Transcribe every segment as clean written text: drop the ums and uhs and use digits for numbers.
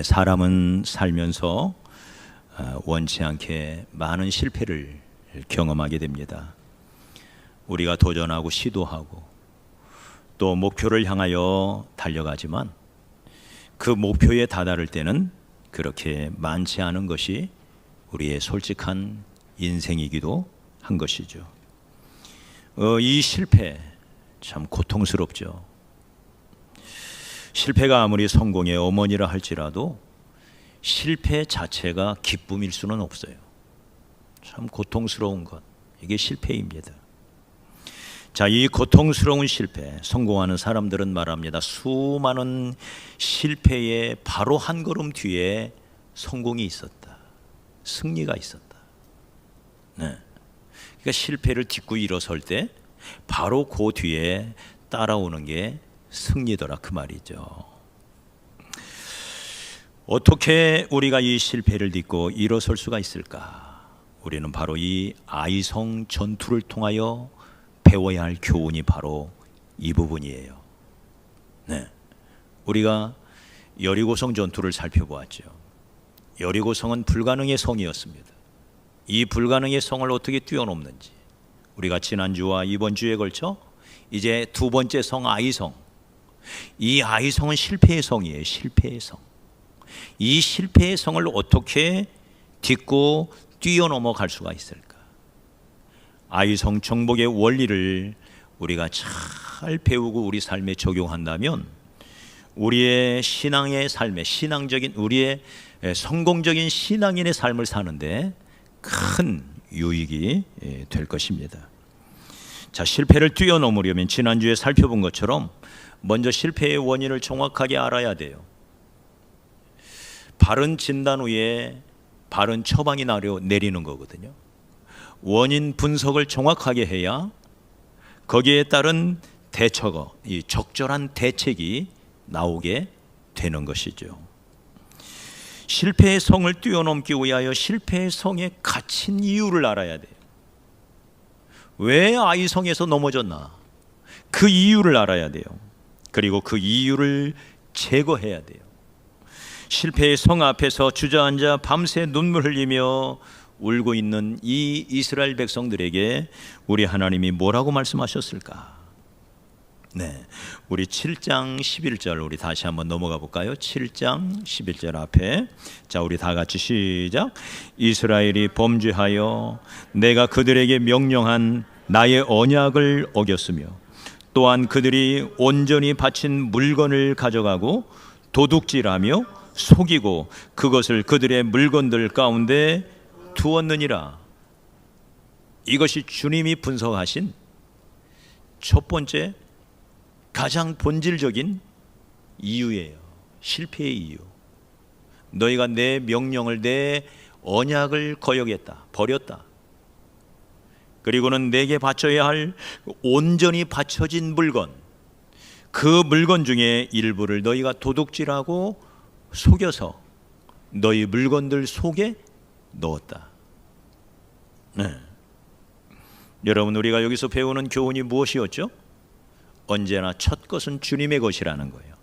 사람은 살면서 원치 않게 많은 실패를 경험하게 됩니다. 우리가 도전하고 시도하고 또 목표를 향하여 달려가지만 그 목표에 다다를 때는 그렇게 많지 않은 것이 우리의 솔직한 인생이기도 한 것이죠. 이 실패 참 고통스럽죠. 실패가 아무리 성공의 어머니라 할지라도 실패 자체가 기쁨일 수는 없어요. 참 고통스러운 것, 이게 실패입니다. 자, 이 고통스러운 실패, 성공하는 사람들은 말합니다. 수많은 실패의 바로 한 걸음 뒤에 성공이 있었다. 승리가 있었다. 네. 그러니까 실패를 딛고 일어설 때 바로 그 뒤에 따라오는 게 승리더라, 그 말이죠. 어떻게 우리가 이 실패를 딛고 일어설 수가 있을까? 우리는 바로 이 아이성 전투를 통하여 배워야 할 교훈이 바로 이 부분이에요. 네. 우리가 여리고성 전투를 살펴보았죠. 여리고성은 불가능의 성이었습니다. 이 불가능의 성을 어떻게 뛰어넘는지 우리가 지난주와 이번 주에 걸쳐 이제 두 번째 성 아이성, 이 아이성은 실패의 성이에요. 실패의 성. 이 실패의 성을 어떻게 딛고 뛰어넘어 갈 수가 있을까? 아이성 정복의 원리를 우리가 잘 배우고 우리 삶에 적용한다면 우리의 신앙의 삶에, 신앙적인 우리의 성공적인 신앙인의 삶을 사는데 큰 유익이 될 것입니다. 자, 실패를 뛰어넘으려면 지난주에 살펴본 것처럼 먼저 실패의 원인을 정확하게 알아야 돼요. 바른 진단 후에 바른 처방이 내리는 거거든요. 원인 분석을 정확하게 해야 거기에 따른 대처가, 이 적절한 대책이 나오게 되는 것이죠. 실패의 성을 뛰어넘기 위하여 실패의 성에 갇힌 이유를 알아야 돼요. 왜 아이성에서 넘어졌나? 그 이유를 알아야 돼요. 그리고 그 이유를 제거해야 돼요. 실패의 성 앞에서 주저앉아 밤새 눈물 흘리며 울고 있는 이 이스라엘 백성들에게 우리 하나님이 뭐라고 말씀하셨을까? 네, 우리 7장 11절 우리 다시 한번 넘어가 볼까요? 7장 11절 앞에, 자, 우리 다 같이 시작. 이스라엘이 범죄하여 내가 그들에게 명령한 나의 언약을 어겼으며 또한 그들이 온전히 바친 물건을 가져가고 도둑질하며 속이고 그것을 그들의 물건들 가운데 두었느니라. 이것이 주님이 분석하신 첫 번째 가장 본질적인 이유예요. 실패의 이유. 너희가 내 명령을, 내 언약을 거역했다, 버렸다. 그리고는 내게 바쳐야 할 온전히 바쳐진 물건, 그 물건 중에 일부를 너희가 도둑질하고 속여서 너희 물건들 속에 넣었다. 네. 여러분, 우리가 여기서 배우는 교훈이 무엇이었죠? 언제나 첫 것은 주님의 것이라는 거예요.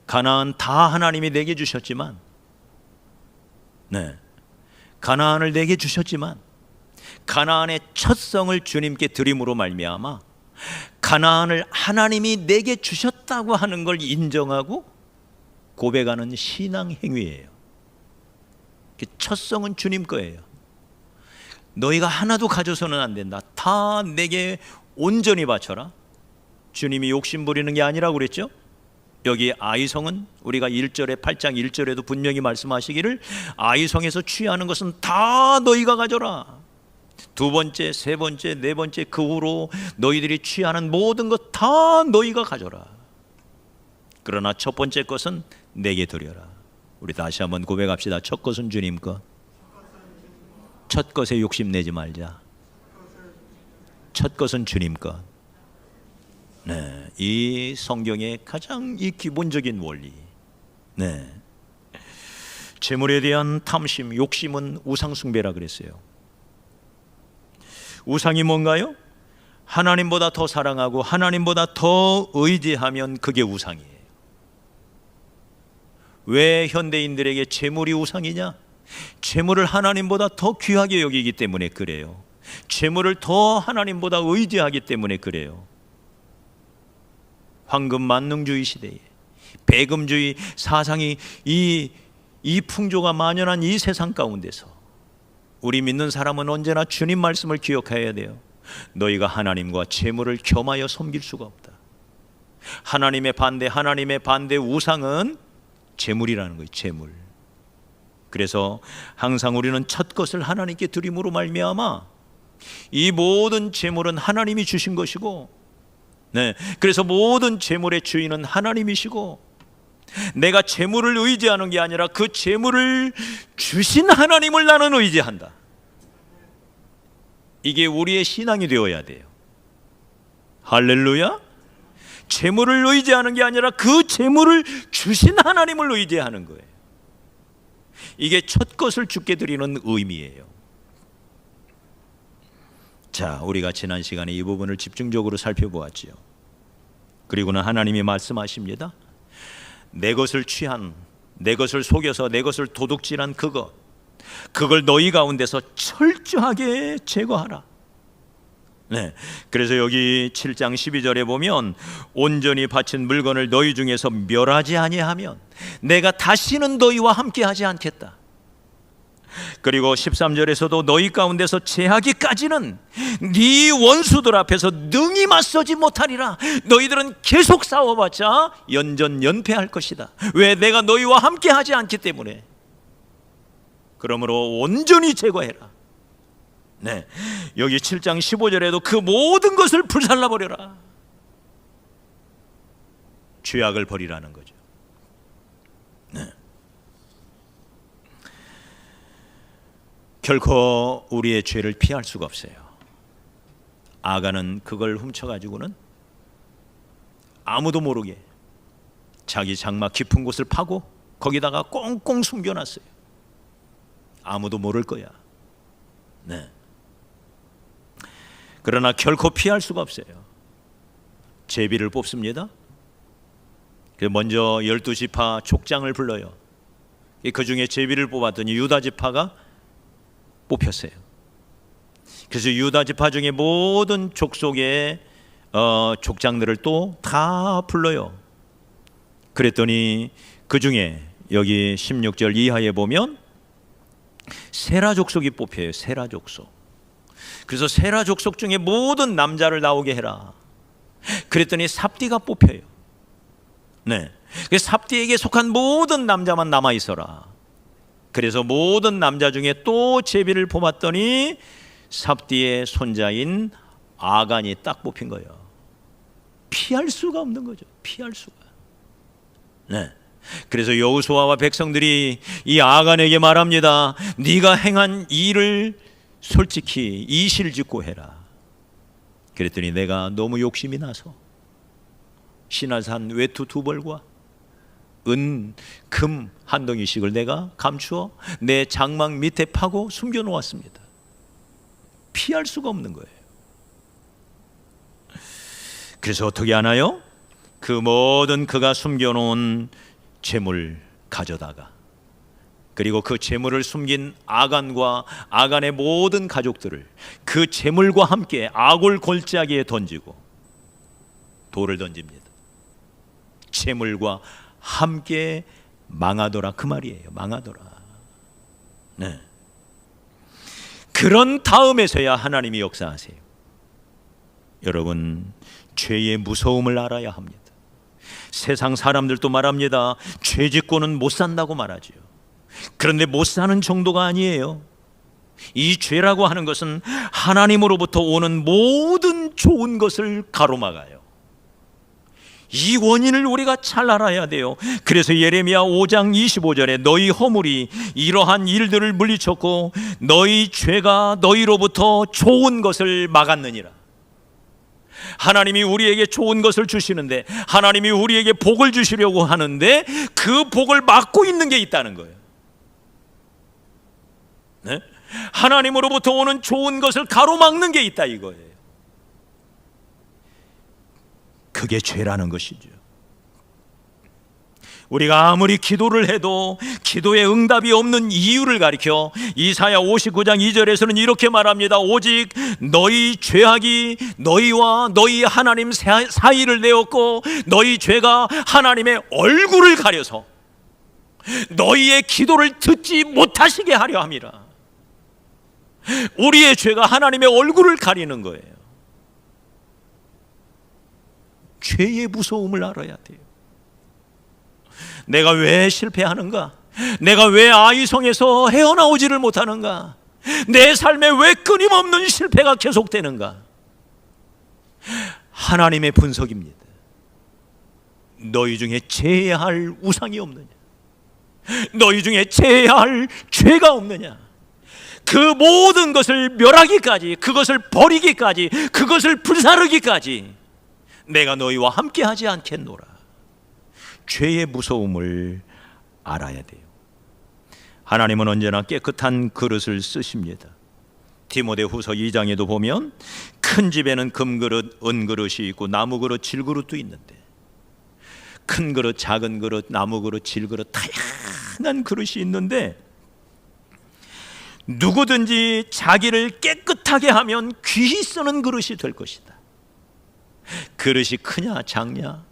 가나안 다 하나님이 내게 주셨지만, 네, 가나안을 내게 주셨지만 가나안의 첫 성을 주님께 드림으로 말미암아 가나안을 하나님이 내게 주셨다고 하는 걸 인정하고 고백하는 신앙 행위예요. 첫 성은 주님 거예요. 너희가 하나도 가져서는 안 된다. 다 내게 온전히 바쳐라. 주님이 욕심 부리는 게 아니라고 그랬죠. 여기 아이성은 우리가 1절에 8장 1절에도 분명히 말씀하시기를 아이성에서 취하는 것은 다 너희가 가져라. 두 번째, 세 번째, 네 번째 그 후로 너희들이 취하는 모든 것 다 너희가 가져라. 그러나 첫 번째 것은 내게 드려라. 우리 다시 한번 고백합시다. 첫 것은 주님 것. 첫 것에 욕심내지 말자. 첫 것은 주님 것. 네, 이 성경의 가장 이 기본적인 원리. 네, 재물에 대한 탐심, 욕심은 우상 숭배라 그랬어요. 우상이 뭔가요? 하나님보다 더 사랑하고 하나님보다 더 의지하면 그게 우상이에요. 왜 현대인들에게 재물이 우상이냐? 재물을 하나님보다 더 귀하게 여기기 때문에 그래요. 재물을 더 하나님보다 의지하기 때문에 그래요. 황금 만능주의 시대에 배금주의 사상이 이 풍조가 만연한 이 세상 가운데서 우리 믿는 사람은 언제나 주님 말씀을 기억해야 돼요. 너희가 하나님과 재물을 겸하여 섬길 수가 없다. 하나님의 반대 우상은 재물이라는 거예요. 재물. 그래서 항상 우리는 첫 것을 하나님께 드림으로 말미암아 이 모든 재물은 하나님이 주신 것이고, 그래서 모든 재물의 주인은 하나님이시고, 내가 재물을 의지하는 게 아니라 그 재물을 주신 하나님을 나는 의지한다. 이게 우리의 신앙이 되어야 돼요. 할렐루야. 재물을 의지하는 게 아니라 그 재물을 주신 하나님을 의지하는 거예요. 이게 첫 것을 주께 드리는 의미예요. 자, 우리가 지난 시간에 이 부분을 집중적으로 살펴보았지요. 그리고는 하나님이 말씀하십니다. 내 것을 취한, 내 것을 속여서 내 것을 도둑질한 그걸 너희 가운데서 철저하게 제거하라. 그래서 여기 7장 12절에 보면 온전히 바친 물건을 너희 중에서 멸하지 아니하면 내가 다시는 너희와 함께하지 않겠다. 그리고 13절에서도 너희 가운데서 제하기까지는 네 원수들 앞에서 능히 맞서지 못하리라. 너희들은 계속 싸워봤자 연전연패할 것이다. 왜? 내가 너희와 함께하지 않기 때문에. 그러므로 온전히 제거해라. 여기 7장 15절에도 그 모든 것을 불살라버려라. 죄악을 버리라는 거죠. 결코 우리의 죄를 피할 수가 없어요. 아간은 그걸 훔쳐가지고는 아무도 모르게 자기 장막 깊은 곳을 파고 거기다가 꽁꽁 숨겨놨어요. 아무도 모를 거야. 그러나 결코 피할 수가 없어요. 제비를 뽑습니다. 먼저 12지파 족장을 불러요. 그 중에 제비를 뽑았더니 유다지파가 뽑혔어요. 그래서 유다지파 중에 모든 족속의 족장들을 또 다 불러요. 그랬더니 그 중에 여기 16절 이하에 보면 세라 족속이 뽑혀요. 세라 족속. 그래서 세라 족속 중에 모든 남자를 나오게 해라. 그랬더니 삽디가 뽑혀요. 삽디에게 속한 모든 남자만 남아 있어라. 그래서 모든 남자 중에 또 제비를 뽑았더니 삽디의 손자인 아간이 딱 뽑힌 거예요. 피할 수가 없는 거죠. 피할 수가. 그래서 여호수아와 백성들이 이 아간에게 말합니다. 네가 행한 일을 솔직히 이실직고 해라. 그랬더니 내가 너무 욕심이 나서 시나산 외투 2벌과 은, 금 한 덩이씩을 내가 감추어 내 장막 밑에 파고 숨겨 놓았습니다. 피할 수가 없는 거예요. 그래서 어떻게 하나요? 그 모든 그가 숨겨놓은 재물 가져다가, 그리고 그 재물을 숨긴 아간과 아간의 모든 가족들을 그 재물과 함께 아골 골짜기에 던지고 돌을 던집니다. 재물과 함께 망하더라, 그 말이에요. 망하더라. 그런 다음에서야 하나님이 역사하세요. 여러분, 죄의 무서움을 알아야 합니다. 세상 사람들도 말합니다. 죄 짓고는 못 산다고 말하죠. 그런데 못 사는 정도가 아니에요. 이 죄라고 하는 것은 하나님으로부터 오는 모든 좋은 것을 가로막아요. 이 원인을 우리가 잘 알아야 돼요. 그래서 예레미야 5장 25절에 너희 허물이 이러한 일들을 물리쳤고 너희 죄가 너희로부터 좋은 것을 막았느니라. 하나님이 우리에게 좋은 것을 주시는데, 하나님이 우리에게 복을 주시려고 하는데 그 복을 막고 있는 게 있다는 거예요. 하나님으로부터 오는 좋은 것을 가로막는 게 있다 이거예요. 그게 죄라는 것이죠. 우리가 아무리 기도를 해도 기도에 응답이 없는 이유를 가리켜 이사야 59장 2절에서는 이렇게 말합니다. 오직 너희 죄악이 너희와 너희 하나님 사이를 내었고 너희 죄가 하나님의 얼굴을 가려서 너희의 기도를 듣지 못하시게 하려 함이라. 우리의 죄가 하나님의 얼굴을 가리는 거예요. 죄의 무서움을 알아야 돼요. 내가 왜 실패하는가? 내가 왜 아이성에서 헤어나오지를 못하는가? 내 삶에 왜 끊임없는 실패가 계속되는가? 하나님의 분석입니다. 너희 중에 제할 우상이 없느냐? 너희 중에 제할 죄가 없느냐? 그 모든 것을 멸하기까지, 그것을 버리기까지, 그것을 불사르기까지 내가 너희와 함께하지 않겠노라. 죄의 무서움을 알아야 돼요. 하나님은 언제나 깨끗한 그릇을 쓰십니다. 디모데후서 2장에도 보면 큰 집에는 금그릇, 은그릇이 있고 나무그릇, 질그릇도 있는데 큰 그릇, 작은 그릇, 나무그릇, 질그릇 다양한 그릇이 있는데 누구든지 자기를 깨끗하게 하면 귀히 쓰는 그릇이 될 것이다. 그릇이 크냐 작냐,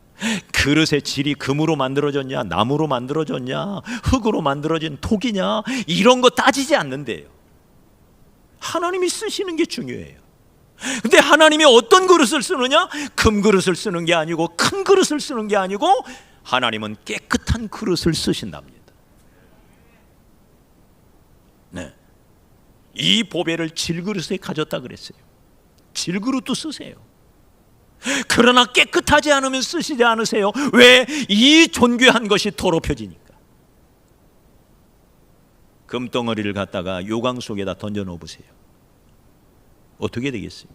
그릇의 질이 금으로 만들어졌냐 나무로 만들어졌냐 흙으로 만들어진 톡이냐 이런 거 따지지 않는데요. 하나님이 쓰시는 게 중요해요. 근데 하나님이 어떤 그릇을 쓰느냐? 금그릇을 쓰는 게 아니고 큰 그릇을 쓰는 게 아니고 하나님은 깨끗한 그릇을 쓰신답니다. 네. 이 보배를 질그릇에 가졌다 그랬어요. 질그릇도 쓰세요. 그러나 깨끗하지 않으면 쓰시지 않으세요. 왜? 이 존귀한 것이 더럽혀지니까. 금덩어리를 갖다가 요강 속에다 던져 놓으세요. 어떻게 되겠어요?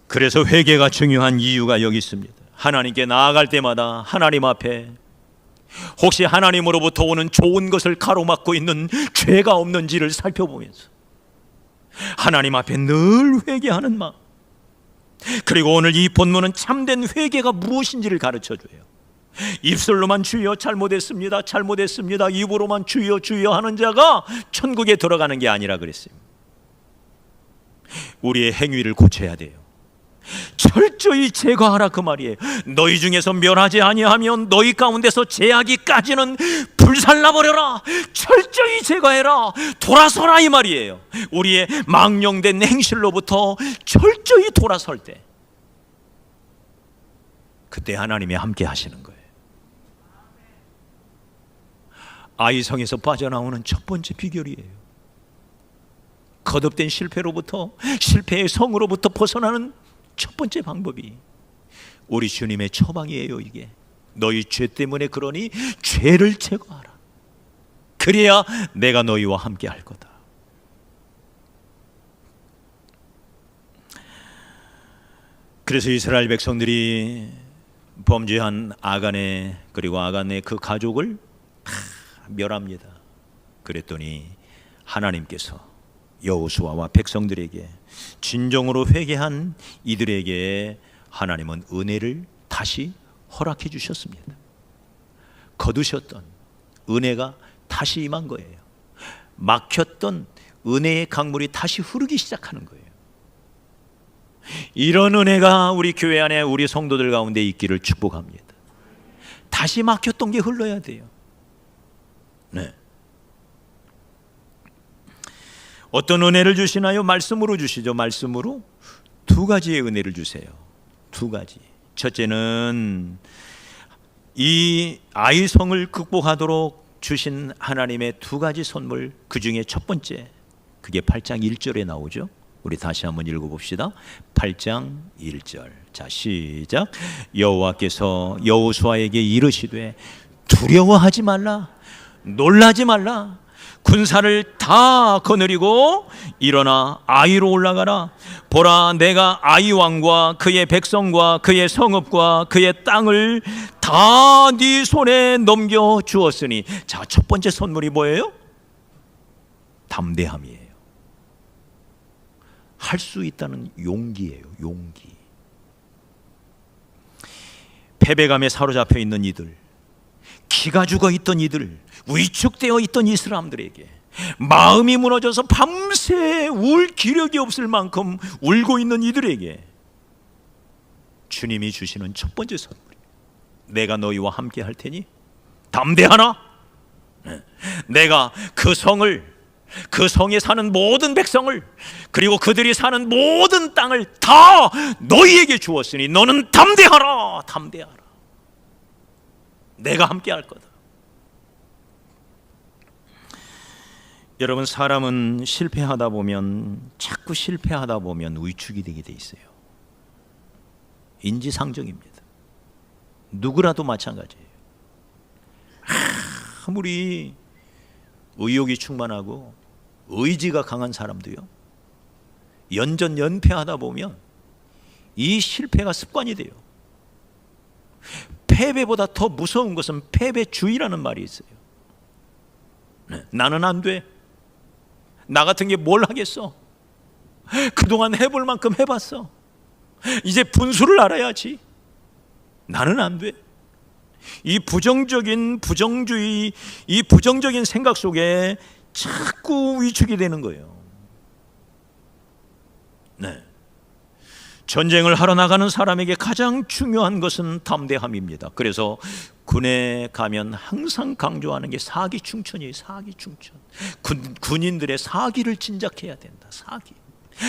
그래서 회개가 중요한 이유가 여기 있습니다. 하나님께 나아갈 때마다 하나님 앞에 혹시 하나님으로부터 오는 좋은 것을 가로막고 있는 죄가 없는지를 살펴보면서 하나님 앞에 늘 회개하는 마음, 그리고 오늘 이 본문은 참된 회개가 무엇인지를 가르쳐줘요. 입술로만 주여 잘못했습니다 잘못했습니다 입으로만 주여 주여 하는 자가 천국에 들어가는 게 아니라 그랬어요. 우리의 행위를 고쳐야 돼요. 철저히 제거하라 그 말이에요. 너희 중에서 멸하지 아니하면 너희 가운데서 제하기까지는 불살라버려라. 철저히 제거해라. 돌아서라 이 말이에요. 우리의 망령된 행실로부터 철저히 돌아설 때 그때 하나님이 함께 하시는 거예요. 아이성에서 빠져나오는 첫 번째 비결이에요. 거듭된 실패로부터, 실패의 성으로부터 벗어나는 첫 번째 방법이 우리 주님의 처방이에요. 이게 너희 죄 때문에 그러니 죄를 제거하라. 그래야 내가 너희와 함께 할 거다. 그래서 이스라엘 백성들이 범죄한 아간의, 그리고 아간의 그 가족을 다 멸합니다. 그랬더니 하나님께서 여호수아와 백성들에게, 진정으로 회개한 이들에게 하나님은 은혜를 다시 허락해 주셨습니다. 거두셨던 은혜가 다시 임한 거예요. 막혔던 은혜의 강물이 다시 흐르기 시작하는 거예요. 이런 은혜가 우리 교회 안에 우리 성도들 가운데 있기를 축복합니다. 다시 막혔던 게 흘러야 돼요. 네. 어떤 은혜를 주시나요? 말씀으로 주시죠. 말씀으로 두 가지의 은혜를 주세요. 두 가지. 첫째는 이 아이성을 극복하도록 주신 하나님의 두 가지 선물, 그 중에 첫 번째, 그게 8장 1절에 나오죠. 우리 다시 한번 읽어봅시다. 8장 1절. 자, 시작. 여호와께서 여호수아에게 이르시되 두려워하지 말라, 놀라지 말라. 군사를 다 거느리고 일어나 아이로 올라가라. 보라, 내가 아이 왕과 그의 백성과 그의 성읍과 그의 땅을 다 네 손에 넘겨 주었으니. 자, 첫 번째 선물이 뭐예요? 담대함이에요. 할 수 있다는 용기예요. 용기. 패배감에 사로잡혀 있는 이들, 기가 죽어 있던 이들, 위축되어 있던 이 사람들에게, 마음이 무너져서 밤새 울 기력이 없을 만큼 울고 있는 이들에게 주님이 주시는 첫 번째 선물, 내가 너희와 함께 할 테니 담대하라. 내가 그 성을, 그 성에 사는 모든 백성을, 그리고 그들이 사는 모든 땅을 다 너희에게 주었으니 너는 담대하라. 담대하라. 내가 함께 할 거다. 여러분, 사람은 실패하다 보면, 자꾸 실패하다 보면 위축이 되게 돼 있어요. 인지상정입니다. 누구라도 마찬가지예요. 아무리 의욕이 충만하고 의지가 강한 사람도요, 연전연패하다 보면 이 실패가 습관이 돼요. 패배보다 더 무서운 것은 패배주의라는 말이 있어요. 나는 안 돼. 나 같은 게 뭘 하겠어. 그동안 해볼 만큼 해봤어. 이제 분수를 알아야지. 나는 안 돼. 이 부정주의, 이 부정적인 생각 속에 자꾸 위축이 되는 거예요. 네. 전쟁을 하러 나가는 사람에게 가장 중요한 것은 담대함입니다. 그래서 군에 가면 항상 강조하는 게 사기충천이에요. 사기충천. 군인들의 사기를 진작해야 된다.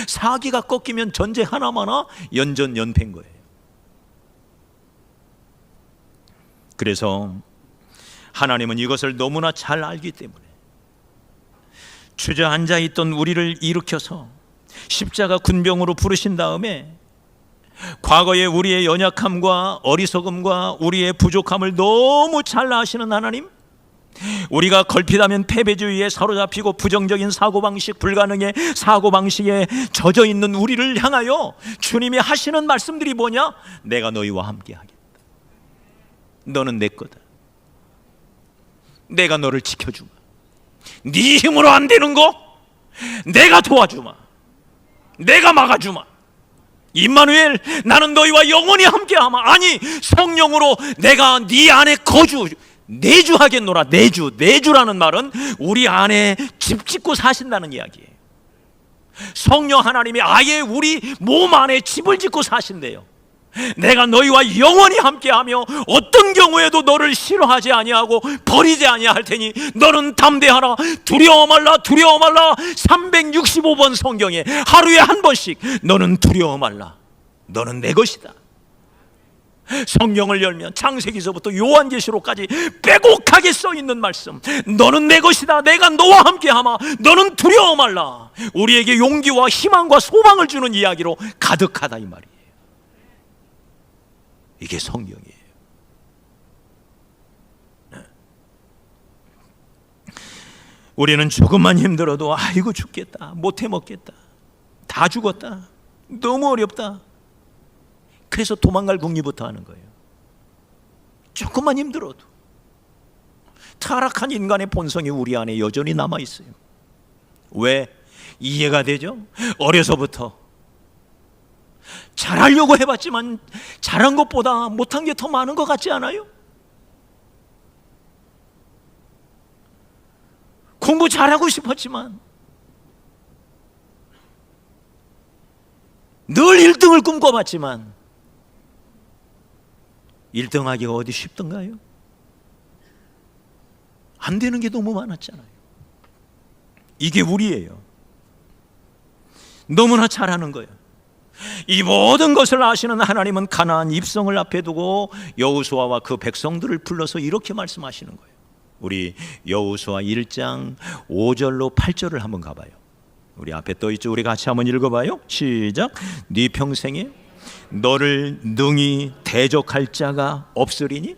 사기가 꺾이면 전쟁 하나마나 연전연패인 거예요. 그래서 하나님은 이것을 너무나 잘 알기 때문에 주저앉아 있던 우리를 일으켜서 십자가 군병으로 부르신 다음에 과거의 우리의 연약함과 어리석음과 우리의 부족함을 너무 잘 아시는 하나님, 우리가 걸핏하면 패배주의에 사로잡히고 부정적인 사고방식, 불가능의 사고방식에 젖어 있는 우리를 향하여 주님이 하시는 말씀들이 뭐냐? 내가 너희와 함께 하겠다. 너는 내 거다. 내가 너를 지켜주마. 네 힘으로 안 되는 거 내가 도와주마. 내가 막아주마. 임마누엘, 나는 너희와 영원히 함께하마. 아니, 성령으로 내가 네 안에 내주하겠노라. 내주라는 말은 우리 안에 집 짓고 사신다는 이야기예요. 성령 하나님이 아예 우리 몸 안에 집을 짓고 사신대요. 내가 너희와 영원히 함께하며 어떤 경우에도 너를 싫어하지 아니하고 버리지 아니할 테니 너는 담대하라. 두려워 말라. 365번 성경에 하루에 한 번씩 너는 두려워 말라. 너는 내 것이다. 성경을 열면 창세기서부터 요한계시록까지 빼곡하게 써있는 말씀, 너는 내 것이다. 내가 너와 함께하마. 너는 두려워 말라. 우리에게 용기와 희망과 소망을 주는 이야기로 가득하다 이 말이에요. 이게 성경이에요. 우리는 조금만 힘들어도 아이고 죽겠다, 못해 먹겠다, 다 죽었다, 너무 어렵다. 그래서 도망갈 궁리부터 하는 거예요. 조금만 힘들어도. 타락한 인간의 본성이 우리 안에 여전히 남아있어요. 왜? 이해가 되죠? 어려서부터 잘하려고 해봤지만 잘한 것보다 못한 게 더 많은 것 같지 않아요? 공부 잘하고 싶었지만 늘 1등을 꿈꿔봤지만 1등 하기가 어디 쉽던가요? 안 되는 게 너무 많았잖아요. 이게 우리예요. 너무나 잘하는 거예요. 이 모든 것을 아시는 하나님은 가나안 입성을 앞에 두고 여호수아와 그 백성들을 불러서 이렇게 말씀하시는 거예요. 우리 여호수아 1장 5절로 8절을 한번 가봐요. 우리 앞에 떠있죠. 우리 같이 한번 읽어봐요. 시작. 네 평생에 너를 능히 대적할 자가 없으리니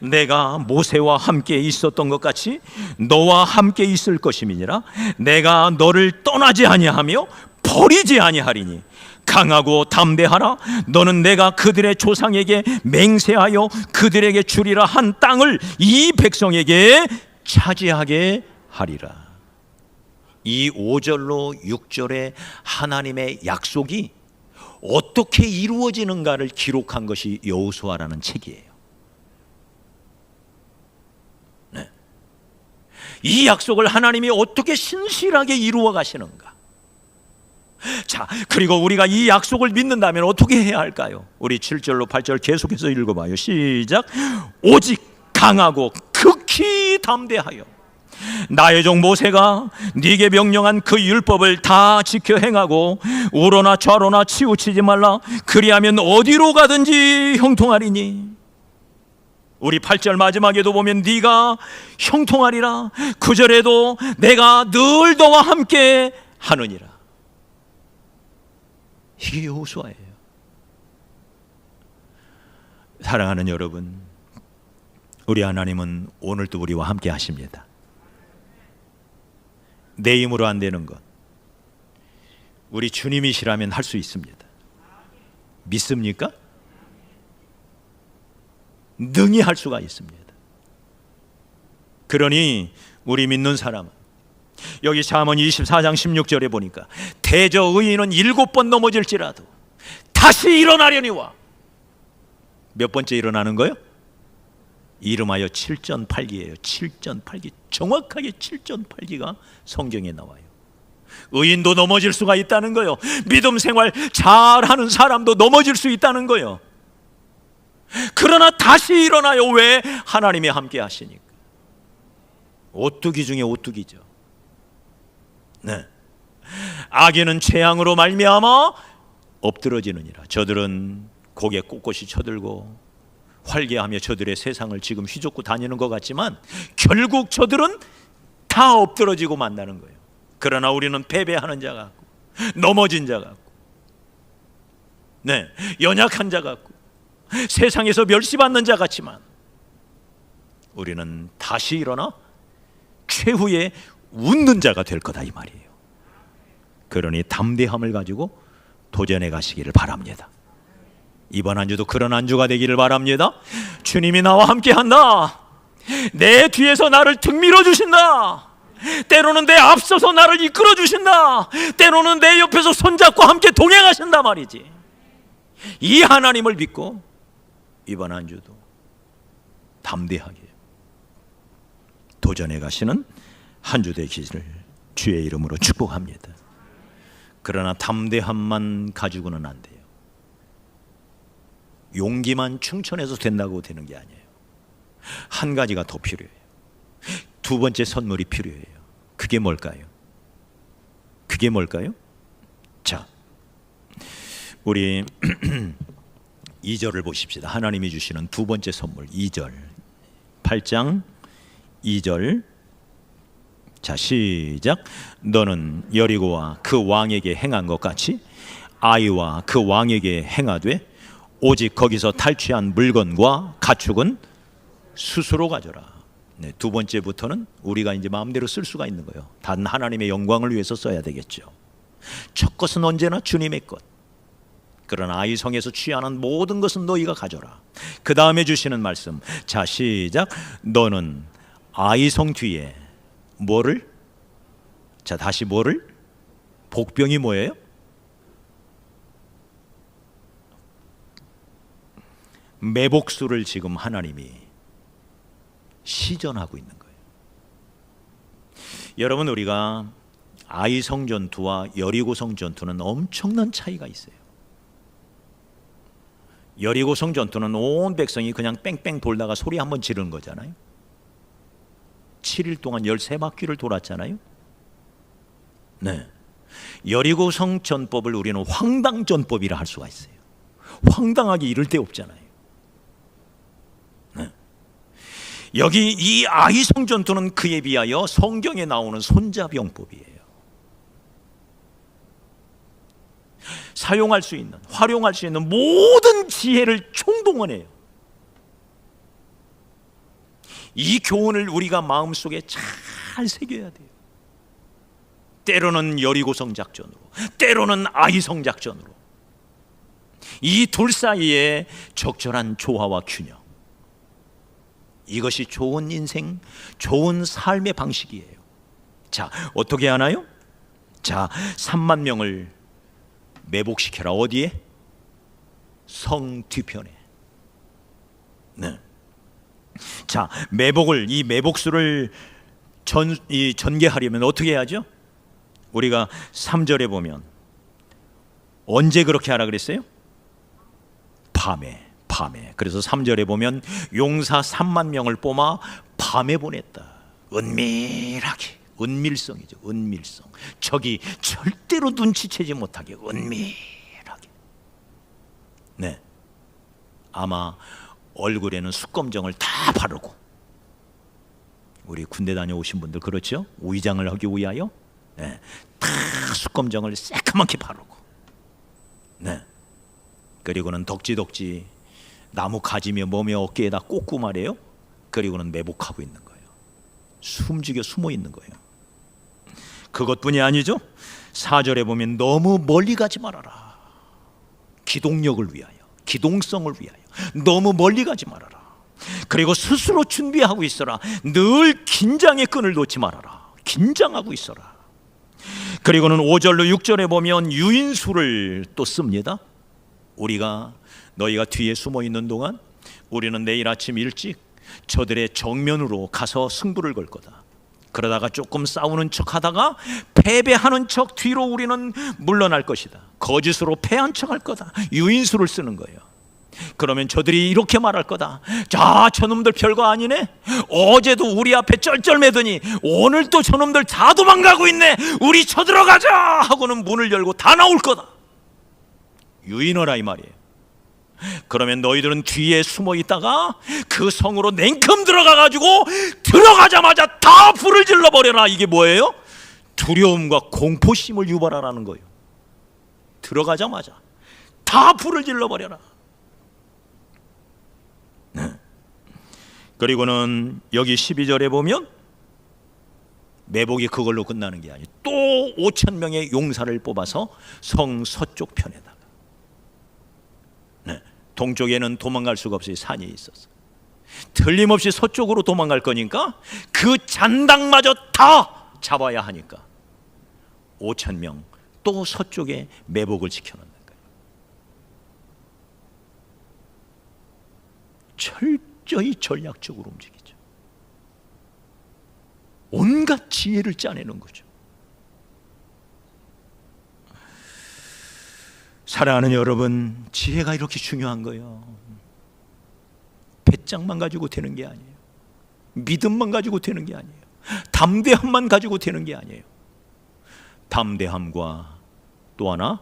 내가 모세와 함께 있었던 것 같이 너와 함께 있을 것임이니라. 내가 너를 떠나지 아니하며 버리지 아니하리니 강하고 담대하라. 너는 내가 그들의 조상에게 맹세하여 그들에게 주리라 한 땅을 이 백성에게 차지하게 하리라. 이 5절로 6절의 하나님의 약속이 어떻게 이루어지는가를 기록한 것이 여호수아라는 책이에요. 네. 이 약속을 하나님이 어떻게 신실하게 이루어 가시는가. 자, 그리고 우리가 이 약속을 믿는다면 어떻게 해야 할까요? 우리 7절로 8절 계속해서 읽어봐요. 시작. 오직 강하고 극히 담대하여 나의 종 모세가 네게 명령한 그 율법을 다 지켜 행하고 우로나 좌로나 치우치지 말라. 그리하면 어디로 가든지 형통하리니. 우리 8절 마지막에도 보면 네가 형통하리라. 9절에도 내가 늘 너와 함께 하느니라. 이게 여호수아예요. 사랑하는 여러분, 우리 하나님은 오늘도 우리와 함께 하십니다. 내 힘으로 안 되는 것 우리 주님이시라면 할 수 있습니다. 믿습니까? 능히 할 수가 있습니다. 그러니 우리 믿는 사람은 여기 잠언 24장 16절에 보니까 대저 의인은 7번 넘어질지라도 다시 일어나려니와. 몇 번째 일어나는 거요? 이름하여 7전팔기예요. 7전팔기. 정확하게 7전팔기가 성경에 나와요. 의인도 넘어질 수가 있다는 거예요. 믿음 생활 잘하는 사람도 넘어질 수 있다는 거예요. 그러나 다시 일어나요. 왜? 하나님이 함께 하시니까. 오뚜기 중에 오뚜기죠. 네. 악인은 재앙으로 말미암아 엎드러지느니라. 저들은 고개 꼿꼿이 쳐들고 활개하며 저들의 세상을 지금 휘젓고 다니는 것 같지만 결국 저들은 다 엎드러지고 만나는 거예요. 그러나 우리는 패배하는 자 같고 넘어진 자 같고 네, 연약한 자 같고 세상에서 멸시받는 자 같지만 우리는 다시 일어나 최후의 웃는 자가 될 거다 이 말이에요. 그러니 담대함을 가지고 도전해 가시기를 바랍니다. 이번 한 주도 그런 한 주가 되기를 바랍니다. 주님이 나와 함께 한다. 내 뒤에서 나를 등 밀어 주신다. 때로는 내 앞서서 나를 이끌어 주신다. 때로는 내 옆에서 손잡고 함께 동행하신다 말이지. 이 하나님을 믿고 이번 한 주도 담대하게 도전해 가시는 한 주 되기를 주의 이름으로 축복합니다. 그러나 담대함만 가지고는 안 돼요. 용기만 충천해서 된다고 되는 게 아니에요. 한 가지가 더 필요해요. 두 번째 선물이 필요해요. 그게 뭘까요? 그게 뭘까요? 자, 우리 2절을 보십시다. 하나님이 주시는 두 번째 선물 2절 8장 2절. 자, 시작. 너는 여리고와 그 왕에게 행한 것 같이 아이와 그 왕에게 행하되 오직 거기서 탈취한 물건과 가축은 스스로 가져라. 네, 두 번째부터는 우리가 이제 마음대로 쓸 수가 있는 거예요. 단 하나님의 영광을 위해서 써야 되겠죠. 첫 것은 언제나 주님의 것. 그러나 아이 성에서 취하는 모든 것은 너희가 가져라. 그 다음에 주시는 말씀. 자, 시작. 너는 아이 성 뒤에 뭐를? 자, 다시 뭐를? 복병이 뭐예요? 매복수를 지금 하나님이 시전하고 있는 거예요. 여러분, 우리가 아이성 전투와 여리고성 전투는 엄청난 차이가 있어요. 여리고성 전투는 온 백성이 그냥 뺑뺑 돌다가 소리 한번 지르는 거잖아요. 7일 동안 13바퀴를 돌았잖아요. 네. 여리고성 전법을 우리는 황당전법이라 할 수가 있어요. 황당하기 이를 데 없잖아요. 네. 여기 이 아이성 전투는 그에 비하여 성경에 나오는 손자병법이에요. 사용할 수 있는, 활용할 수 있는 모든 지혜를 총동원해요. 이 교훈을 우리가 마음속에 잘 새겨야 돼요. 때로는 여리고성 작전으로, 때로는 아이성 작전으로. 이 둘 사이에 적절한 조화와 균형. 이것이 좋은 인생, 좋은 삶의 방식이에요. 자, 어떻게 하나요? 자, 3만 명을 매복시켜라. 어디에? 성 뒤편에. 네. 자, 이 매복수를 전개하려면 어떻게 해야죠? 우리가 3절에 보면 언제 그렇게 하라 그랬어요? 밤에. 그래서 3절에 보면 용사 3만 명을 뽑아 밤에 보냈다. 은밀하게. 은밀성이죠. 은밀성. 적이 절대로 눈치채지 못하게 은밀하게. 네. 아마 얼굴에는 숯검정을 다 바르고, 우리 군대 다녀오신 분들 그렇죠? 위장을 하기 위하여, 네, 다 숯검정을 새까맣게 바르고, 네. 그리고는 덕지덕지 나무 가지며 몸에 어깨에다 꽂고 말이에요. 그리고는 매복하고 있는 거예요. 숨죽여 숨어 있는 거예요. 그것뿐이 아니죠. 4절에 보면 너무 멀리 가지 말아라. 기동력을 위하여, 기동성을 위하여 너무 멀리 가지 말아라. 그리고 스스로 준비하고 있어라. 늘 긴장의 끈을 놓지 말아라. 긴장하고 있어라. 그리고는 5절로 6절에 보면 유인수를 또 씁니다. 너희가 뒤에 숨어 있는 동안 우리는 내일 아침 일찍 저들의 정면으로 가서 승부를 걸 거다. 그러다가 조금 싸우는 척 하다가 패배하는 척 뒤로 우리는 물러날 것이다. 거짓으로 패한 척 할 거다. 유인수를 쓰는 거예요. 그러면 저들이 이렇게 말할 거다. 자, 저놈들 별거 아니네. 어제도 우리 앞에 쩔쩔매더니 오늘 또 저놈들 다 도망가고 있네. 우리 쳐들어가자 하고는 문을 열고 다 나올 거다. 유인하라 이 말이에요. 그러면 너희들은 뒤에 숨어 있다가 그 성으로 냉큼 들어가가지고 들어가자마자 다 불을 질러버려라. 이게 뭐예요? 두려움과 공포심을 유발하라는 거예요. 들어가자마자 다 불을 질러버려라. 그리고는 여기 12절에 보면 매복이 그걸로 끝나는 게 아니에요. 또 5천 명의 용사를 뽑아서 성 서쪽 편에다가, 동쪽에는 도망갈 수가 없어요. 산이 있어서 틀림없이 서쪽으로 도망갈 거니까 그 잔당마저 다 잡아야 하니까 5천 명 또 서쪽에 매복을 지켜놓는 거예요. 철저히 전략적으로 움직이죠. 온갖 지혜를 짜내는 거죠. 사랑하는 여러분, 지혜가 이렇게 중요한 거예요. 배짱만 가지고 되는 게 아니에요. 믿음만 가지고 되는 게 아니에요. 담대함만 가지고 되는 게 아니에요. 담대함과 또 하나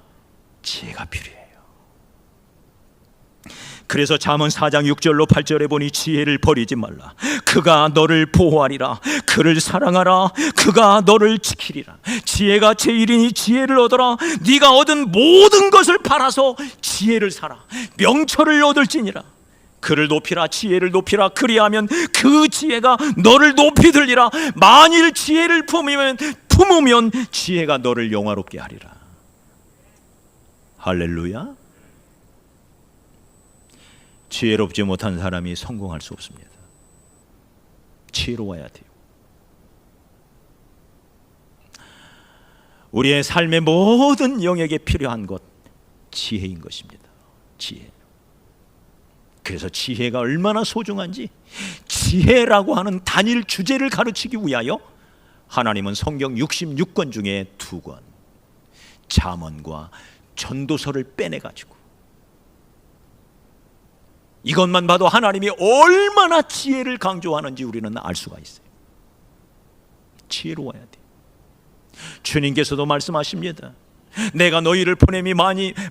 지혜가 필요해요. 그래서 잠언 4장 6절로 8절에 보니 지혜를 버리지 말라. 그가 너를 보호하리라. 그를 사랑하라. 그가 너를 지키리라. 지혜가 제일이니 지혜를 얻어라. 네가 얻은 모든 것을 팔아서 지혜를 사라. 명철을 얻을지니라. 그를 높이라. 지혜를 높이라. 그리하면 그 지혜가 너를 높이 들리라. 만일 지혜를 품으면 지혜가 너를 영화롭게 하리라. 할렐루야. 지혜롭지 못한 사람이 성공할 수 없습니다. 지혜로워야 돼요. 우리의 삶의 모든 영역에 필요한 것, 지혜인 것입니다. 지혜. 그래서 지혜가 얼마나 소중한지, 지혜라고 하는 단일 주제를 가르치기 위하여 하나님은 성경 66권 중에 2권, 잠언과 전도서를 빼내가지고, 이것만 봐도 하나님이 얼마나 지혜를 강조하는지 우리는 알 수가 있어요. 지혜로워야 돼. 주님께서도 말씀하십니다. 내가 너희를 보냄이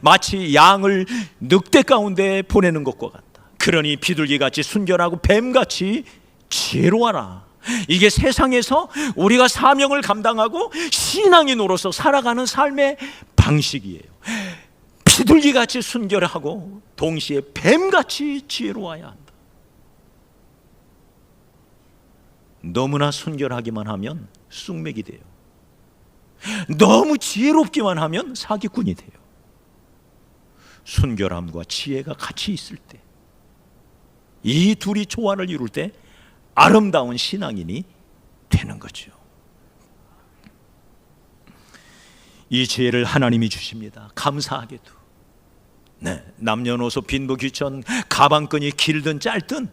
마치 양을 늑대 가운데 보내는 것과 같다. 그러니 비둘기같이 순결하고 뱀같이 지혜로워라. 이게 세상에서 우리가 사명을 감당하고 신앙인으로서 살아가는 삶의 방식이에요. 비둘기같이 순결하고 동시에 뱀같이 지혜로워야 한다. 너무나 순결하기만 하면 쑥맥이 돼요. 너무 지혜롭기만 하면 사기꾼이 돼요. 순결함과 지혜가 같이 있을 때, 이 둘이 조화를 이룰 때 아름다운 신앙인이 되는 거죠. 이 지혜를 하나님이 주십니다. 감사하게도 네, 남녀노소 빈부귀천 가방끈이 길든 짧든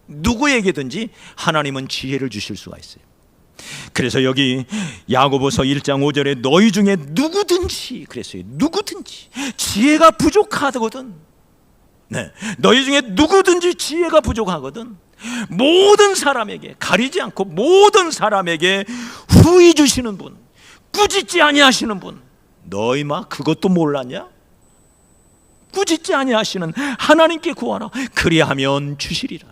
누구에게든지 하나님은 지혜를 주실 수가 있어요. 그래서 여기 야고보서 1장 5절에 너희 중에 누구든지 그랬어요. 누구든지 지혜가 부족하거든. 네, 너희 중에 누구든지 지혜가 부족하거든 모든 사람에게 가리지 않고 모든 사람에게 후히 주시는 분, 꾸짖지 아니하시는 분, 너희 막 그것도 몰랐냐? 꾸짖지 아니하시는 하나님께 구하라. 그리하면 주시리라.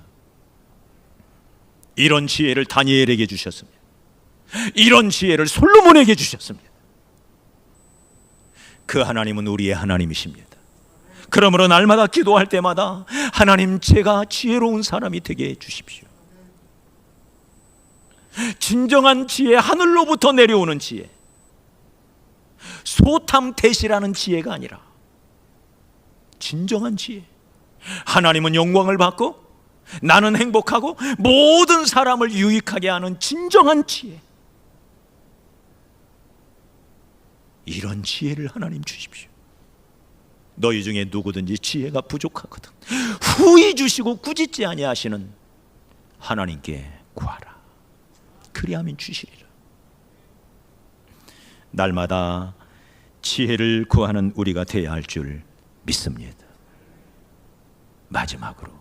이런 지혜를 다니엘에게 주셨습니다. 이런 지혜를 솔로몬에게 주셨습니다. 그 하나님은 우리의 하나님이십니다. 그러므로 날마다 기도할 때마다 하나님, 제가 지혜로운 사람이 되게 해 주십시오. 진정한 지혜, 하늘로부터 내려오는 지혜, 소탐대시라는 지혜가 아니라 진정한 지혜. 하나님은 영광을 받고 나는 행복하고 모든 사람을 유익하게 하는 진정한 지혜. 이런 지혜를 하나님 주십시오. 너희 중에 누구든지 지혜가 부족하거든 후히 주시고 꾸짖지 아니하시는 하나님께 구하라. 그리하면 주시리라. 날마다 지혜를 구하는 우리가 되어야 할 줄 믿습니다. 마지막으로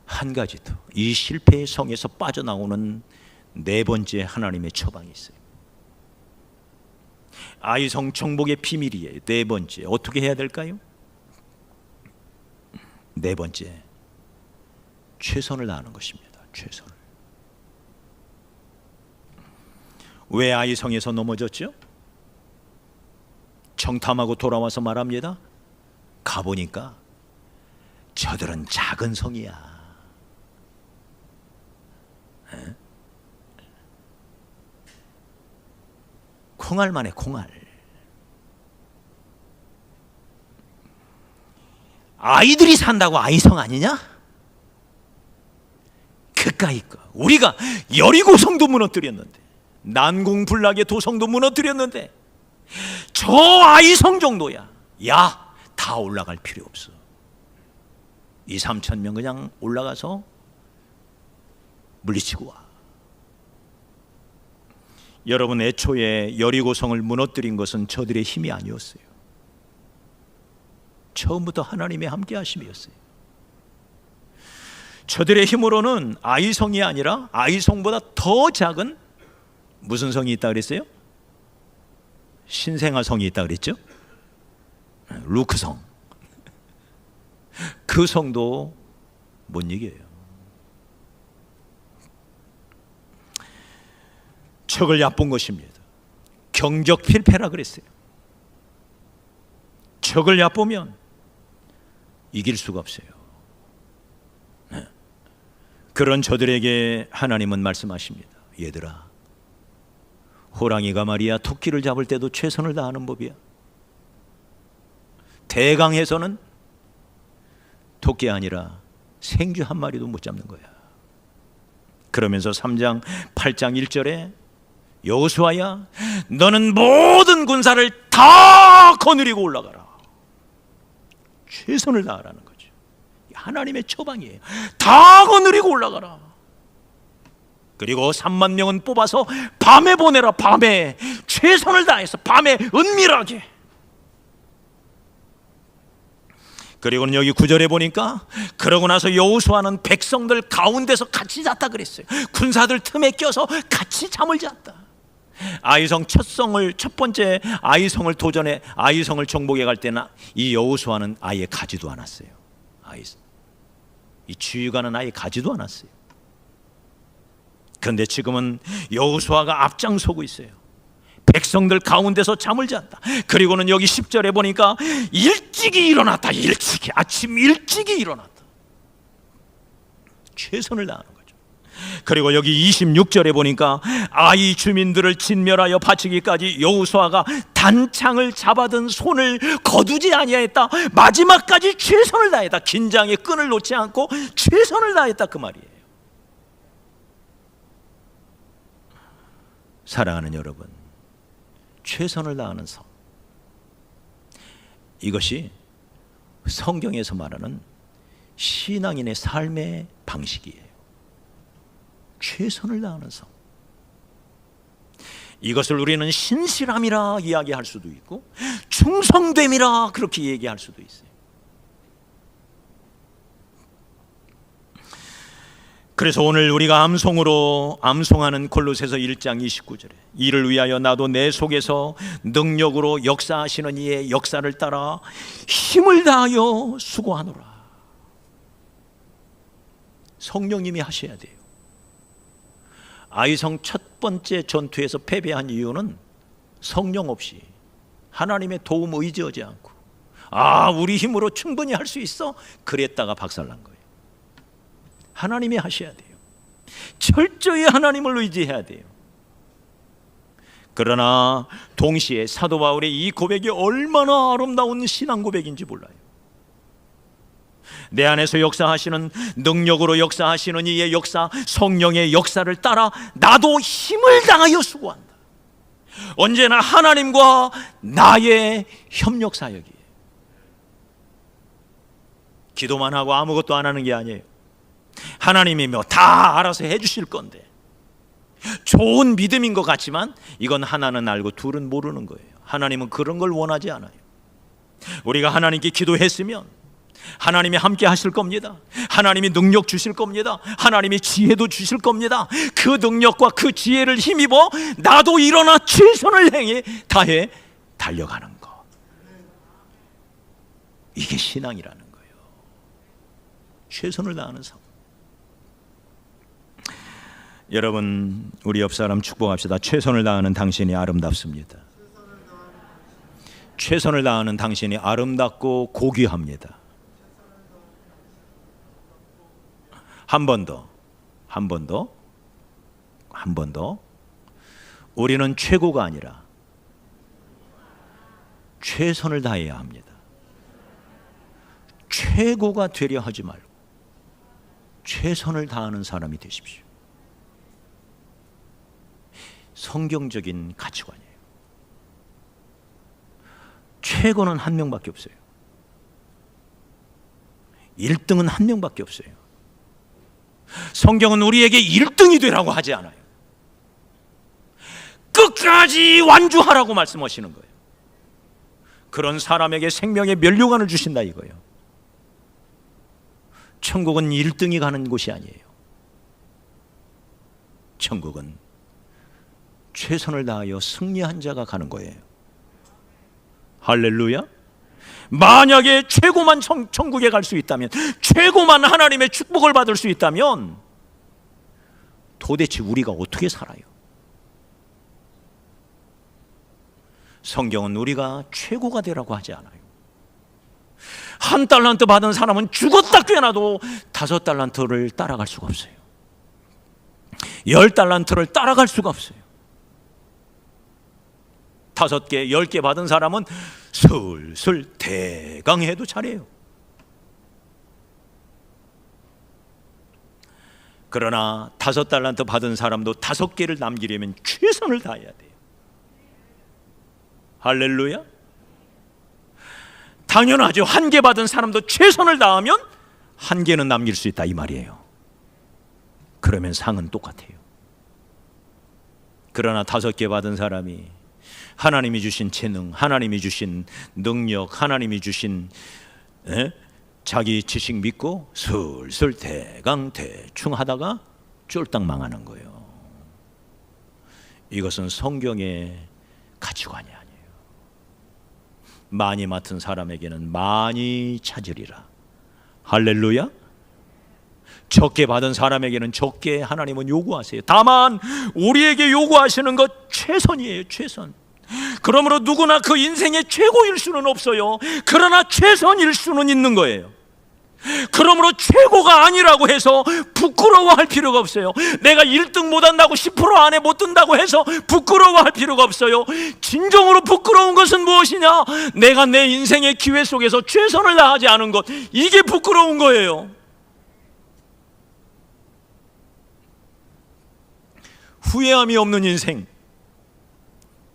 한 가지 더, 이 실패의 성에서 빠져나오는 네 번째 하나님의 처방이 있어요. 아이성 정복의 비밀이에요. 네 번째, 어떻게 해야 될까요? 네 번째, 최선을 다하는 것입니다. 최선을. 왜 아이성에서 넘어졌죠? 청탐하고 돌아와서 말합니다. 가보니까 저들은 작은 성이야. 콩알만해, 콩알. 아이들이 산다고 아이성 아니냐? 그까이 거. 우리가 여리고성도 무너뜨렸는데, 난공불락의 도성도 무너뜨렸는데 저 아이성 정도야. 야, 다 올라갈 필요 없어. 2, 3천 명 그냥 올라가서 물리치고 와. 여러분, 애초에 여리고성을 무너뜨린 것은 저들의 힘이 아니었어요. 처음부터 하나님의 함께 하심이었어요. 저들의 힘으로는 아이성이 아니라 아이성보다 더 작은 무슨 성이 있다 그랬어요? 신생아 성이 있다 그랬죠? 루크성. 그 성도 못 이겨요. 적을 얕본 것입니다. 경적 필패라 그랬어요. 적을 얕보면 이길 수가 없어요. 네. 그런 저들에게 하나님은 말씀하십니다. 얘들아, 호랑이가 말이야 토끼를 잡을 때도 최선을 다하는 법이야. 대강에서는 토끼 아니라 생쥐 한 마리도 못 잡는 거야. 그러면서 3장 8장 1절에 여호수아야, 너는 모든 군사를 다 거느리고 올라가라. 최선을 다하라는 거죠. 하나님의 처방이에요. 다 거느리고 올라가라. 그리고 3만 명은 뽑아서 밤에 보내라. 밤에 최선을 다해서 밤에 은밀하게. 그리고는 여기 9절에 보니까 그러고 나서 여호수아는 백성들 가운데서 같이 잤다 그랬어요. 군사들 틈에 껴서 같이 잠을 잤다. 아이성 첫 번째 아이성을 도전해 아이성을 정복해 갈 때는 이 여호수아는 아예 가지도 않았어요. 이 지휘관은 아예 가지도 않았어요. 그런데 지금은 여호수아가 앞장서고 있어요. 백성들 가운데서 잠을 잤다. 그리고는 여기 10절에 보니까 일찍이 일어났다. 아침 일찍이 일어났다. 최선을 다하는 거죠. 그리고 여기 26절에 보니까 아이 주민들을 진멸하여 바치기까지 여호수아가 단창을 잡아든 손을 거두지 아니하였다. 마지막까지 최선을 다했다. 긴장의 끈을 놓지 않고 최선을 다했다, 그 말이에요. 사랑하는 여러분, 최선을 다하는 성, 이것이 성경에서 말하는 신앙인의 삶의 방식이에요. 최선을 다하는 삶. 이것을 우리는 신실함이라 이야기할 수도 있고 충성됨이라 그렇게 얘기할 수도 있어요. 그래서 오늘 우리가 암송하는 골로새서 1장 29절에 이를 위하여 나도 내 속에서 능력으로 역사하시는 이의 역사를 따라 힘을 다하여 수고하노라. 성령님이 하셔야 돼요. 아이성 첫 번째 전투에서 패배한 이유는 성령 없이 하나님의 도움 의지하지 않고 우리 힘으로 충분히 할 수 있어 그랬다가 박살난 거예요. 하나님이 하셔야 돼요. 철저히 하나님을 의지해야 돼요. 그러나 동시에 사도 바울의 이 고백이 얼마나 아름다운 신앙 고백인지 몰라요. 내 안에서 역사하시는 능력으로 역사하시는 이의 역사, 성령의 역사를 따라 나도 힘을 다하여 수고한다. 언제나 하나님과 나의 협력 사역이에요. 기도만 하고 아무것도 안 하는 게 아니에요. 하나님이 다 알아서 해주실 건데 좋은 믿음인 것 같지만 이건 하나는 알고 둘은 모르는 거예요. 하나님은 그런 걸 원하지 않아요. 우리가 하나님께 기도했으면 하나님이 함께 하실 겁니다. 하나님이 능력 주실 겁니다. 하나님이 지혜도 주실 겁니다. 그 능력과 그 지혜를 힘입어 나도 일어나 최선을 다해 달려가는 것. 이게 신앙이라는 거예요. 최선을 다하는 삶. 여러분, 우리 옆 사람 축복합시다. 최선을 다하는 당신이 아름답습니다. 최선을 다하는 당신이 아름답고 고귀합니다. 한 번 더. 우리는 최고가 아니라 최선을 다해야 합니다. 최고가 되려 하지 말고 최선을 다하는 사람이 되십시오. 성경적인 가치관이에요. 최고는 한 명밖에 없어요. 1등은 한 명밖에 없어요. 성경은 우리에게 1등이 되라고 하지 않아요. 끝까지 완주하라고 말씀하시는 거예요. 그런 사람에게 생명의 면류관을 주신다 이거예요. 천국은 1등이 가는 곳이 아니에요. 천국은 최선을 다하여 승리한 자가 가는 거예요. 할렐루야. 만약에 최고만 천국에 갈 수 있다면, 최고만 하나님의 축복을 받을 수 있다면 도대체 우리가 어떻게 살아요? 성경은 우리가 최고가 되라고 하지 않아요. 1달란트 받은 사람은 죽었다 깨어나도 5달란트를 따라갈 수가 없어요. 10달란트를 따라갈 수가 없어요. 5개, 10개 받은 사람은 슬슬 대강해도 잘해요. 그러나 5달란트 받은 사람도 5개를 남기려면 최선을 다해야 돼요. 할렐루야. 당연하죠. 1개 받은 사람도 최선을 다하면 1개는 남길 수 있다 이 말이에요. 그러면 상은 똑같아요. 그러나 5개 받은 사람이 하나님이 주신 재능, 하나님이 주신 능력, 하나님이 주신 자기 지식 믿고 슬슬 대충 하다가 쫄딱 망하는 거예요. 이것은 성경의 가치관이 아니에요. 많이 맡은 사람에게는 많이 찾으리라. 할렐루야. 적게 받은 사람에게는 적게 하나님은 요구하세요. 다만 우리에게 요구하시는 것 최선이에요. 최선. 그러므로 누구나 그 인생의 최고일 수는 없어요. 그러나 최선일 수는 있는 거예요. 그러므로 최고가 아니라고 해서 부끄러워할 필요가 없어요. 내가 1등 못한다고 10% 안에 못 든다고 해서 부끄러워할 필요가 없어요. 진정으로 부끄러운 것은 무엇이냐? 내가 내 인생의 기회 속에서 최선을 다하지 않은 것, 이게 부끄러운 거예요. 후회함이 없는 인생,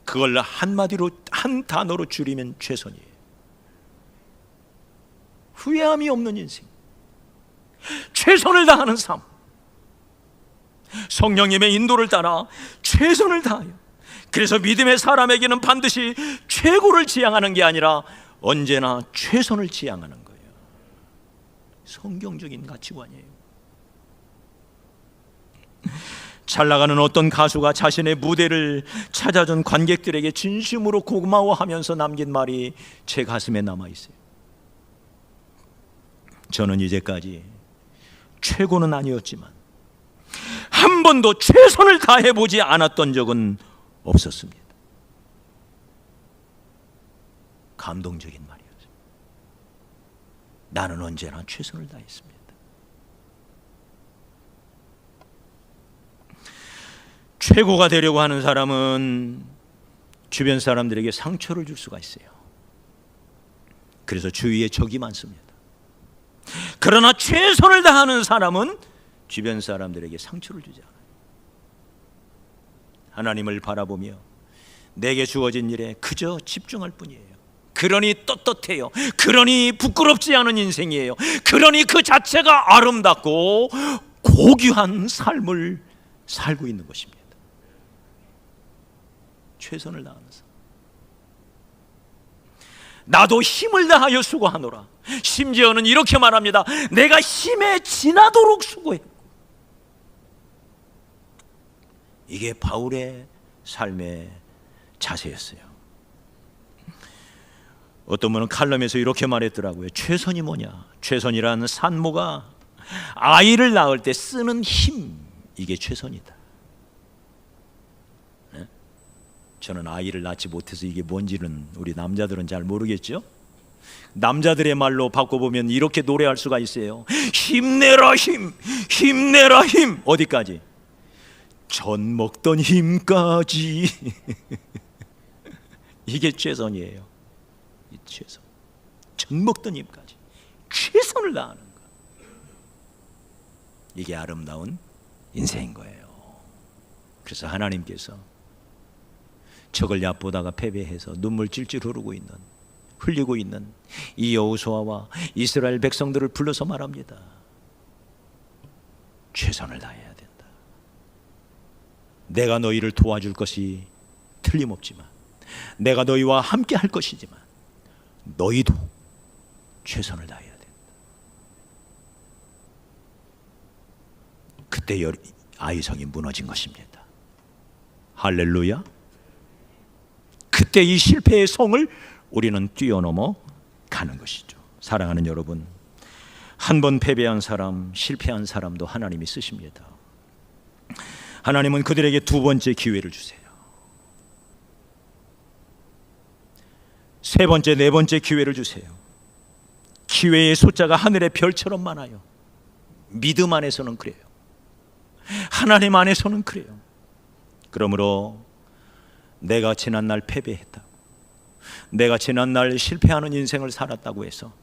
그걸 한마디로, 한 단어로 줄이면 최선이에요. 후회함이 없는 인생, 최선을 다하는 삶, 성령님의 인도를 따라 최선을 다하여, 그래서 믿음의 사람에게는 반드시 최고를 지향하는 게 아니라 언제나 최선을 지향하는 거예요. 성경적인 가치관이에요. 잘 나가는 어떤 가수가 자신의 무대를 찾아준 관객들에게 진심으로 고마워하면서 남긴 말이 제 가슴에 남아있어요. 저는 이제까지 최고는 아니었지만 한 번도 최선을 다해보지 않았던 적은 없었습니다. 감동적인 말이었어요. 나는 언제나 최선을 다했습니다. 최고가 되려고 하는 사람은 주변 사람들에게 상처를 줄 수가 있어요. 그래서 주위에 적이 많습니다. 그러나 최선을 다하는 사람은 주변 사람들에게 상처를 주지 않아요. 하나님을 바라보며 내게 주어진 일에 그저 집중할 뿐이에요. 그러니 떳떳해요. 그러니 부끄럽지 않은 인생이에요. 그러니 그 자체가 아름답고 고귀한 삶을 살고 있는 것입니다. 최선을 다하는 삶. 나도 힘을 다하여 수고하노라. 심지어는 이렇게 말합니다. 내가 힘에 지나도록 수고했고. 이게 바울의 삶의 자세였어요. 어떤 분은 칼럼에서 이렇게 말했더라고요. 최선이 뭐냐? 최선이라는 산모가 아이를 낳을 때 쓰는 힘, 이게 최선이다. 네? 저는 아이를 낳지 못해서 이게 뭔지는 우리 남자들은 잘 모르겠죠? 남자들의 말로 바꿔보면 이렇게 노래할 수가 있어요. 힘내라 힘, 힘내라 힘. 어디까지? 전 먹던 힘까지. 이게 최선이에요. 이 최선. 전 먹던 힘까지 최선을 다하는 것. 이게 아름다운 인생인 거예요. 그래서 하나님께서 적을 얕보다가 패배해서 눈물 찔찔 흘리고 있는 이 여호수아와 이스라엘 백성들을 불러서 말합니다. 최선을 다해야 된다. 내가 너희를 도와줄 것이 틀림없지만, 내가 너희와 함께 할 것이지만 너희도 최선을 다해야 된다. 그때 아이성이 무너진 것입니다. 할렐루야. 그때 이 실패의 성을 우리는 뛰어넘어 가는 것이죠. 사랑하는 여러분, 한 번 패배한 사람, 실패한 사람도 하나님이 쓰십니다. 하나님은 그들에게 두 번째 기회를 주세요. 세 번째, 네 번째 기회를 주세요. 기회의 숫자가 하늘의 별처럼 많아요. 믿음 안에서는 그래요. 하나님 안에서는 그래요. 그러므로 내가 지난날 패배했다고, 내가 지난날 실패하는 인생을 살았다고 해서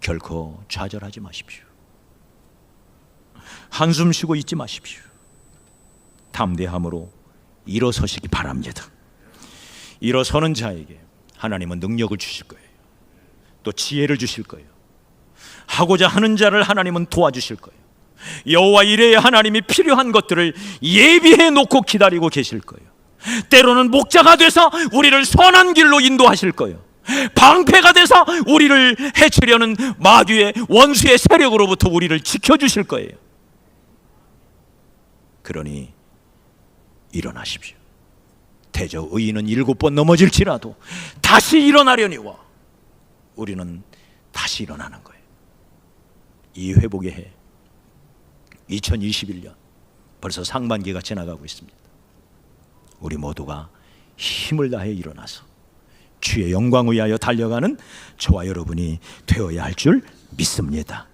결코 좌절하지 마십시오. 한숨 쉬고 있지 마십시오. 담대함으로 일어서시기 바랍니다. 일어서는 자에게 하나님은 능력을 주실 거예요. 또 지혜를 주실 거예요. 하고자 하는 자를 하나님은 도와주실 거예요. 여호와 이레의 하나님이 필요한 것들을 예비해 놓고 기다리고 계실 거예요. 때로는 목자가 돼서 우리를 선한 길로 인도하실 거예요. 방패가 돼서 우리를 해치려는 마귀의 원수의 세력으로부터 우리를 지켜주실 거예요. 그러니 일어나십시오. 대저 의인은 7번 넘어질지라도 다시 일어나려니와 우리는 다시 일어나는 거예요. 이 회복의 해 2021년 벌써 상반기가 지나가고 있습니다. 우리 모두가 힘을 다해 일어나서 주의 영광을 위하여 달려가는 저와 여러분이 되어야 할 줄 믿습니다.